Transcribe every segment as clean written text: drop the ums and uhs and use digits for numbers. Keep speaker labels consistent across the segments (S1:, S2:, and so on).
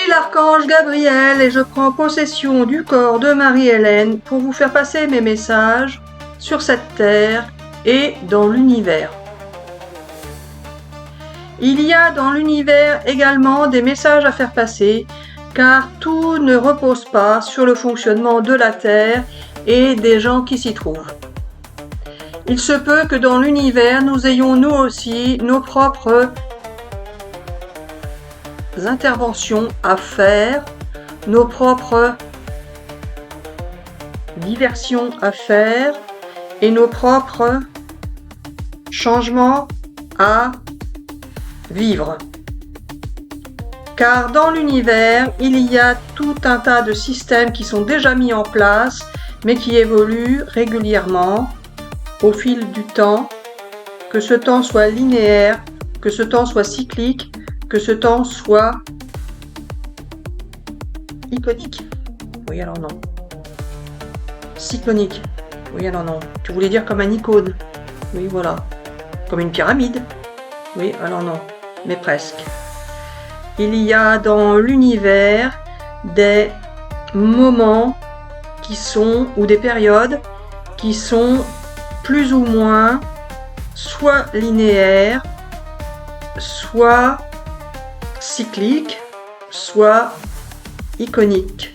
S1: l'archange Gabriel et je prends possession du corps de Marie-Hélène pour vous faire passer mes messages sur cette terre et dans l'univers. Il y a dans l'univers également des messages à faire passer, car tout ne repose pas sur le fonctionnement de la Terre et des gens qui s'y trouvent. Il se peut que dans l'univers, nous ayons nous aussi nos propres interventions à faire, nos propres diversions à faire et nos propres changements à vivre. Car dans l'univers, il y a tout un tas de systèmes qui sont déjà mis en place, mais qui évoluent régulièrement au fil du temps, que ce temps soit linéaire, que ce temps soit cyclique, que ce temps soit iconique. Oui, alors non. Cyclonique. Oui, alors non. Tu voulais dire comme un icône. Oui, voilà. Comme une pyramide. Oui, alors non. Mais presque. Il y a dans l'univers des moments qui sont, ou des périodes qui sont plus ou moins soit linéaires, soit cycliques, soit iconiques.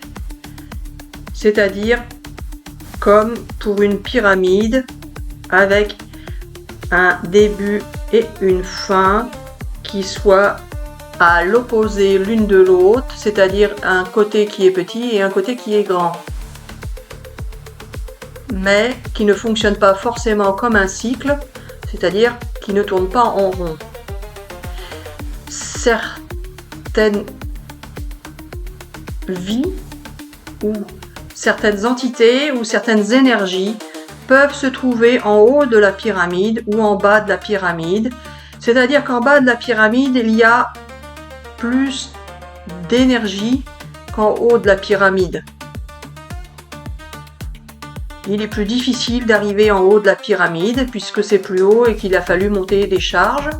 S1: C'est-à-dire comme pour une pyramide avec un début et une fin qui soient à l'opposé l'une de l'autre, c'est-à-dire un côté qui est petit et un côté qui est grand, mais qui ne fonctionne pas forcément comme un cycle, c'est-à-dire qui ne tourne pas en rond. Certaines vies ou certaines entités ou certaines énergies peuvent se trouver en haut de la pyramide ou en bas de la pyramide, c'est-à-dire qu'en bas de la pyramide, il y a plus d'énergie qu'en haut de la pyramide. Il est plus difficile d'arriver en haut de la pyramide puisque c'est plus haut et qu'il a fallu monter des charges,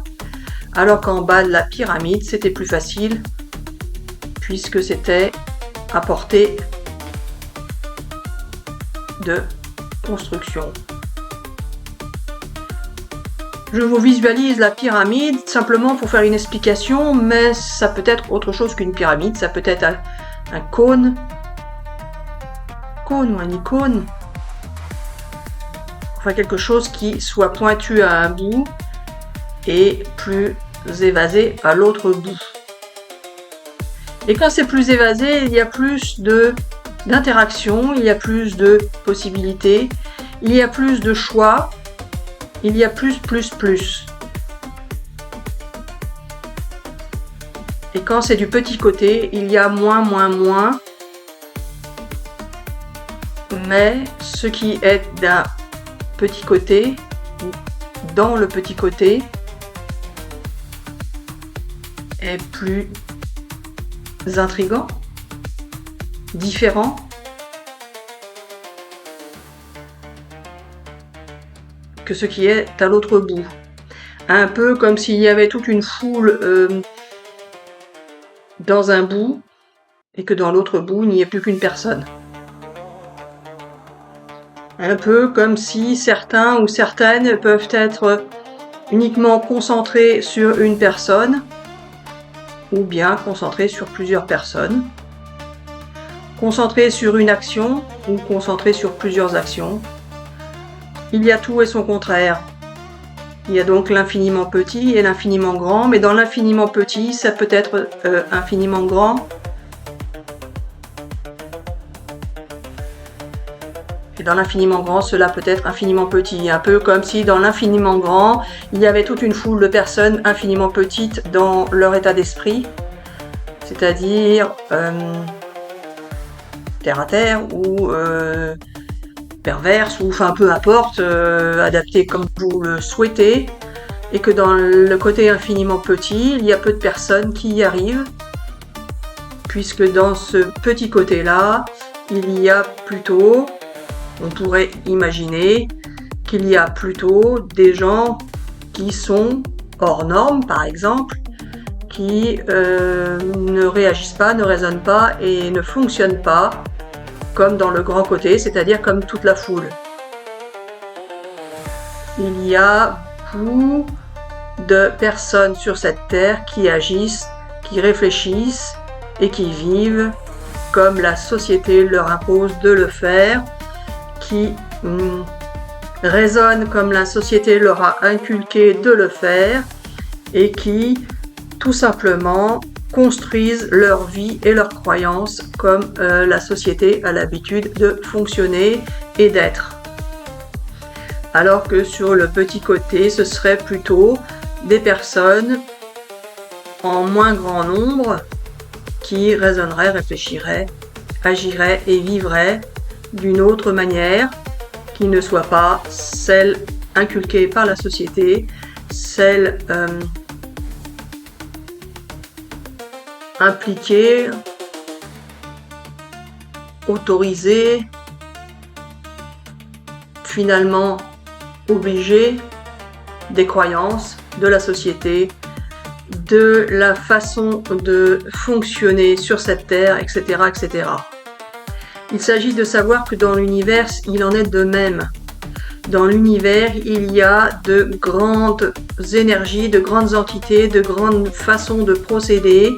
S1: alors qu'en bas de la pyramide, c'était plus facile puisque c'était à portée de construction. Je vous visualise la pyramide simplement pour faire une explication, mais ça peut être autre chose qu'une pyramide, ça peut être un cône ou un icône, enfin quelque chose qui soit pointu à un bout et plus évasé à l'autre bout. Et quand c'est plus évasé, il y a plus d'interaction, il y a plus de possibilités, il y a plus de choix, il y a plus. Et quand c'est du petit côté, il y a moins. Mais ce qui est d'un petit côté, dans le petit côté, est plus intriguant, différent, que ce qui est à l'autre bout. Un peu comme s'il y avait toute une foule dans un bout et que dans l'autre bout, il n'y ait plus qu'une personne. Un peu comme si certains ou certaines peuvent être uniquement concentrés sur une personne ou bien concentrés sur plusieurs personnes, concentrés sur une action ou concentrés sur plusieurs actions. Il y a tout et son contraire. Il y a donc l'infiniment petit et l'infiniment grand, mais dans l'infiniment petit, ça peut être infiniment grand. Et dans l'infiniment grand, cela peut être infiniment petit. Un peu comme si dans l'infiniment grand, il y avait toute une foule de personnes infiniment petites dans leur état d'esprit, c'est-à-dire terre à terre ou perverse, ou enfin peu importe, adapté comme vous le souhaitez, et que dans le côté infiniment petit, il y a peu de personnes qui y arrivent, puisque dans ce petit côté-là, il y a plutôt, on pourrait imaginer qu'il y a plutôt des gens qui sont hors normes, par exemple, qui ne réagissent pas, ne résonnent pas et ne fonctionnent pas comme dans le grand côté, c'est-à-dire comme toute la foule. Il y a beaucoup de personnes sur cette terre qui agissent, qui réfléchissent et qui vivent comme la société leur impose de le faire, qui raisonnent comme la société leur a inculqué de le faire et qui tout simplement construisent leur vie et leurs croyances comme la société a l'habitude de fonctionner et d'être. Alors que sur le petit côté, ce serait plutôt des personnes en moins grand nombre qui raisonneraient, réfléchiraient, agiraient et vivraient d'une autre manière qui ne soit pas celle inculquée par la société, celle impliquée, autorisée, finalement obligée des croyances de la société, de la façon de fonctionner sur cette terre, etc., etc. Il s'agit de savoir que dans l'univers, il en est de même. Dans l'univers, il y a de grandes énergies, de grandes entités, de grandes façons de procéder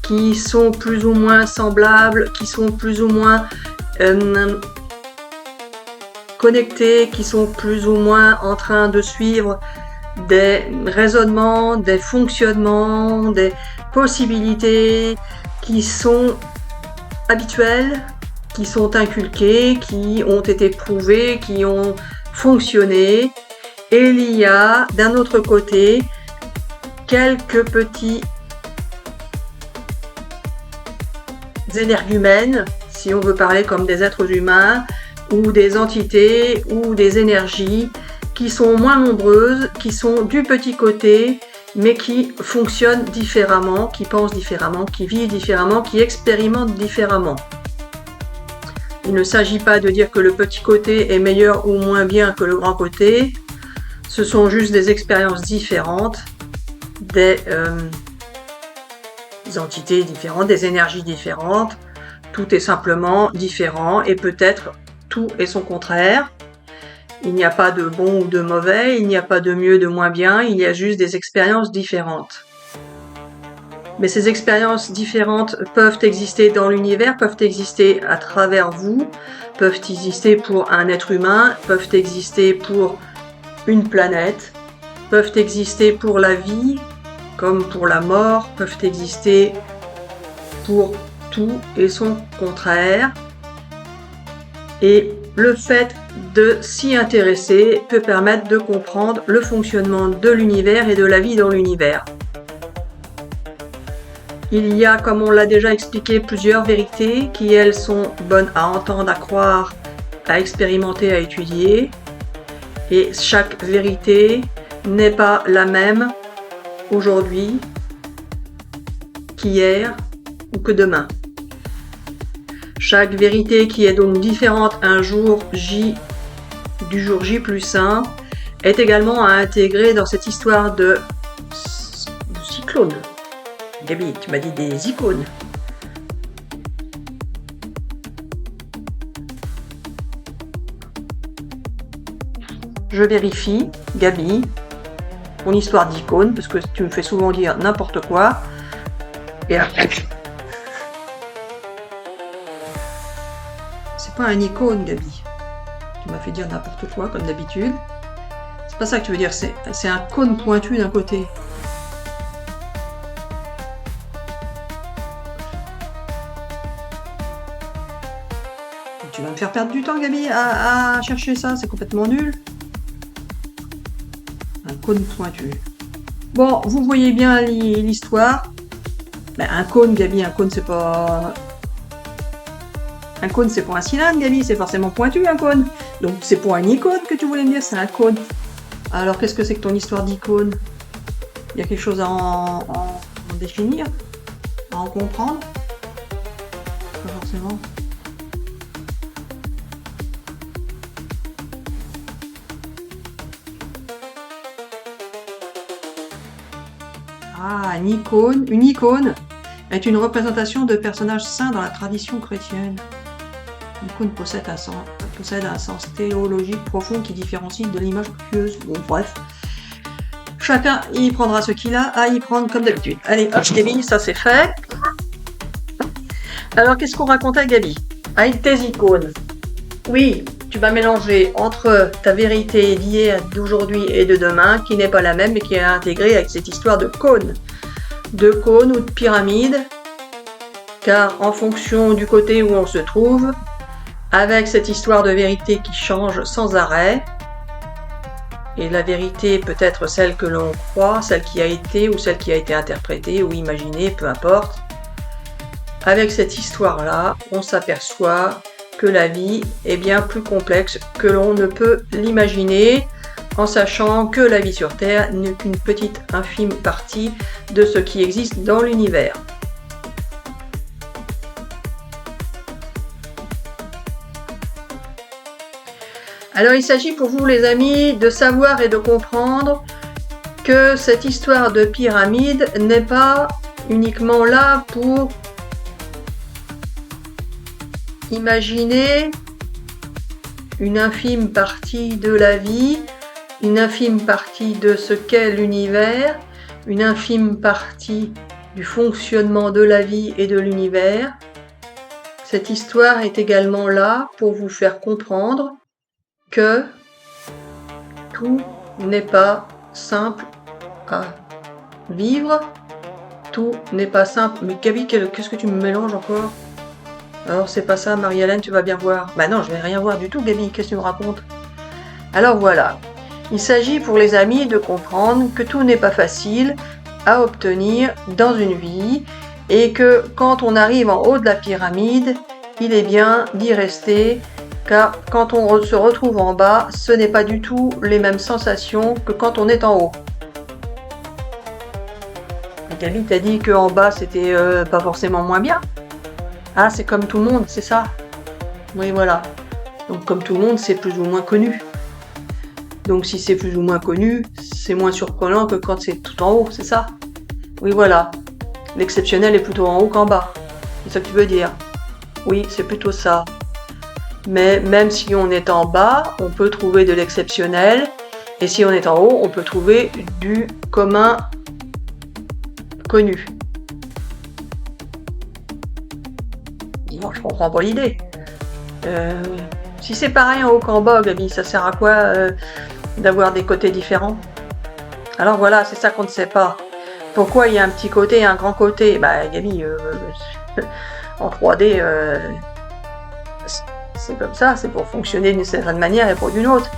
S1: qui sont plus ou moins semblables, qui sont plus ou moins connectés, qui sont plus ou moins en train de suivre des raisonnements, des fonctionnements, des possibilités qui sont habituelles, qui sont inculquées, qui ont été prouvées, qui ont fonctionné. Et il y a d'un autre côté quelques petits énergumènes, si on veut parler comme des êtres humains, ou des entités, ou des énergies qui sont moins nombreuses, qui sont du petit côté, mais qui fonctionnent différemment, qui pensent différemment, qui vivent différemment, qui expérimentent différemment. Il ne s'agit pas de dire que le petit côté est meilleur ou moins bien que le grand côté, ce sont juste des expériences différentes, des entités différentes, des énergies différentes, tout est simplement différent et peut-être tout est son contraire. Il n'y a pas de bon ou de mauvais, il n'y a pas de mieux, de moins bien, il y a juste des expériences différentes. Mais ces expériences différentes peuvent exister dans l'univers, peuvent exister à travers vous, peuvent exister pour un être humain, peuvent exister pour une planète, peuvent exister pour la vie, comme pour la mort, peuvent exister pour tout et son contraire. Et le fait de s'y intéresser peut permettre de comprendre le fonctionnement de l'univers et de la vie dans l'univers. Il y a, comme on l'a déjà expliqué, plusieurs vérités qui, elles, sont bonnes à entendre, à croire, à expérimenter, à étudier. Et chaque vérité n'est pas la même aujourd'hui qu'hier ou que demain. Chaque vérité qui est donc différente un jour J du jour J plus 1 est également à intégrer dans cette histoire de cyclone. Gabi, tu m'as dit des icônes. Je vérifie, Gabi, ton histoire d'icône, parce que tu me fais souvent dire n'importe quoi. Et après... C'est pas un icône, Gabi. Tu m'as fait dire n'importe quoi, comme d'habitude. C'est pas ça que tu veux dire, c'est un cône pointu d'un côté. Tu vas me faire perdre du temps, Gabi, à chercher ça, c'est complètement nul. Un cône pointu. Bon, vous voyez bien l'histoire. Ben, un cône, Gabi, un cône, c'est pas... Un cône, c'est pas un cylindre, Gabi, c'est forcément pointu, un cône. Donc, c'est pour un icône que tu voulais me dire, c'est un cône. Alors, qu'est-ce que c'est que ton histoire d'icône? Il y a quelque chose à en définir? À en comprendre? Pas forcément. Ah, une icône est une représentation de personnages saints dans la tradition chrétienne. L'icône possède un sens théologique profond qui différencie de l'image pieuse. Bon, bref. Chacun y prendra ce qu'il a à y prendre comme d'habitude. Allez, hop, Gabi, ça c'est fait. Alors, qu'est-ce qu'on racontait, Gabi? Avec tes icônes. Oui, tu vas mélanger entre ta vérité d'hier, d'aujourd'hui et de demain, qui n'est pas la même, mais qui est intégrée avec cette histoire de cône. De cône ou de pyramide, car en fonction du côté où on se trouve, avec cette histoire de vérité qui change sans arrêt, et la vérité peut être celle que l'on croit, celle qui a été ou celle qui a été interprétée ou imaginée, peu importe. Avec cette histoire-là, on s'aperçoit que la vie est bien plus complexe que l'on ne peut l'imaginer, en sachant que la vie sur Terre n'est qu'une petite infime partie de ce qui existe dans l'univers. Alors il s'agit pour vous les amis de savoir et de comprendre que cette histoire de pyramide n'est pas uniquement là pour imaginer une infime partie de la vie, une infime partie de ce qu'est l'univers, une infime partie du fonctionnement de la vie et de l'univers. Cette histoire est également là pour vous faire comprendre que tout n'est pas simple à vivre, tout n'est pas simple. Mais Gabi, qu'est-ce que tu me mélanges encore? Alors c'est pas ça, Marie-Hélène, tu vas bien voir. Bah non, je vais rien voir du tout, Gabi, qu'est-ce que tu me racontes? Alors voilà, il s'agit pour les amis de comprendre que tout n'est pas facile à obtenir dans une vie et que quand on arrive en haut de la pyramide, il est bien d'y rester, car quand on se retrouve en bas, ce n'est pas du tout les mêmes sensations que quand on est en haut. Gabi t'a dit qu'en bas c'était pas forcément moins bien. Ah, c'est comme tout le monde, c'est ça? Oui, voilà. Donc comme tout le monde, c'est plus ou moins connu. Donc si c'est plus ou moins connu, c'est moins surprenant que quand c'est tout en haut, c'est ça? Oui, voilà. L'exceptionnel est plutôt en haut qu'en bas. C'est ça que tu veux dire? Oui, c'est plutôt ça. Mais même si on est en bas, on peut trouver de l'exceptionnel. Et si on est en haut, on peut trouver du commun connu. Bon, je comprends pas l'idée. Si c'est pareil en haut qu'en bas, Gabi, ça sert à quoi d'avoir des côtés différents? Alors voilà, c'est ça qu'on ne sait pas. Pourquoi il y a un petit côté et un grand côté? Bah Gabi, en 3D, c'est comme ça, c'est pour fonctionner d'une certaine manière et pour d'une autre.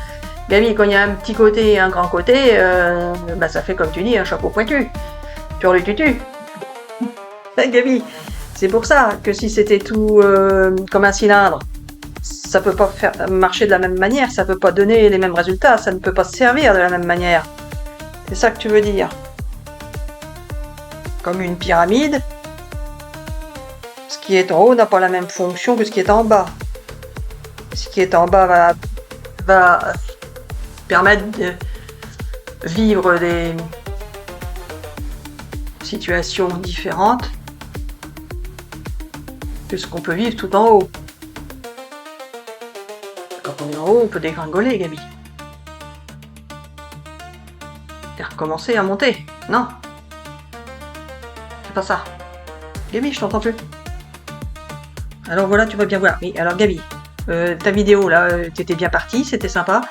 S1: Gabi, quand il y a un petit côté et un grand côté, bah ça fait comme tu dis, un chapeau pointu. Sur le tutu. Gabi, c'est pour ça que si c'était tout comme un cylindre, ça peut pas marcher de la même manière, ça peut pas donner les mêmes résultats, ça ne peut pas se servir de la même manière. C'est ça que tu veux dire. Comme une pyramide, ce qui est en haut n'a pas la même fonction que ce qui est en bas. Ce qui est en bas va permettre de vivre des situations différentes que ce qu'on peut vivre tout en haut. Quand on est en haut, on peut dégringoler, Gabi. Et recommencer à monter. Non. C'est pas ça. Gabi, je t'entends plus. Alors voilà, tu vas bien voir. Oui, alors Gabi, ta vidéo là, t'étais bien partie, c'était sympa.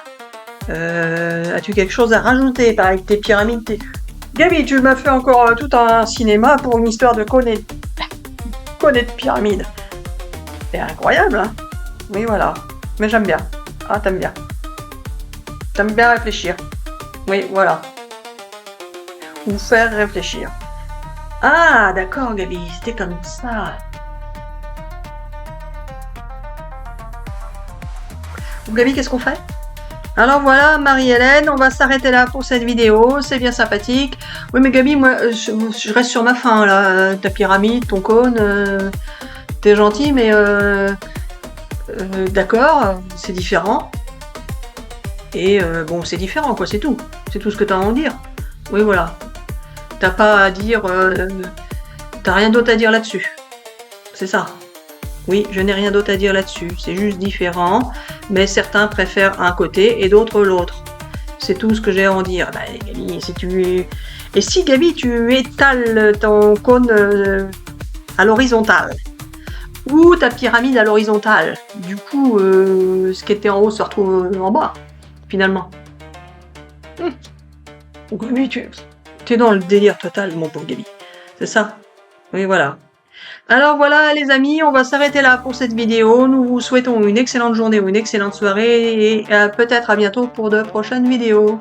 S1: As-tu quelque chose à rajouter, pareil, tes pyramides, Gabi, tu m'as fait encore tout un cinéma pour une histoire de connaître de pyramide. C'est incroyable, hein? Oui, voilà. Mais j'aime bien. Ah, t'aimes bien. T'aimes bien réfléchir. Oui, voilà. Ou faire réfléchir. Ah, d'accord, Gabi, c'était comme ça. Gabi, qu'est-ce qu'on fait? Alors voilà, Marie-Hélène, on va s'arrêter là pour cette vidéo, c'est bien sympathique. Oui, mais Gabi, moi, je reste sur ma faim, là. Ta pyramide, ton cône, t'es gentil, mais d'accord, c'est différent. Et bon, c'est différent, quoi, c'est tout. C'est tout ce que t'as à en dire. Oui, voilà. T'as pas à dire... t'as rien d'autre à dire là-dessus. C'est ça. Oui, je n'ai rien d'autre à dire là-dessus. C'est juste différent, mais certains préfèrent un côté et d'autres l'autre. C'est tout ce que j'ai à en dire. Bah, Gabi, si tu... Et si, Gabi, tu étales ton cône à l'horizontale, ou ta pyramide à l'horizontale, du coup, ce qui était en haut se retrouve en bas, finalement. Gabi, tu es dans le délire total, mon pauvre Gabi. C'est ça? Oui, voilà. Alors voilà les amis, on va s'arrêter là pour cette vidéo. Nous vous souhaitons une excellente journée ou une excellente soirée et peut-être à bientôt pour de prochaines vidéos.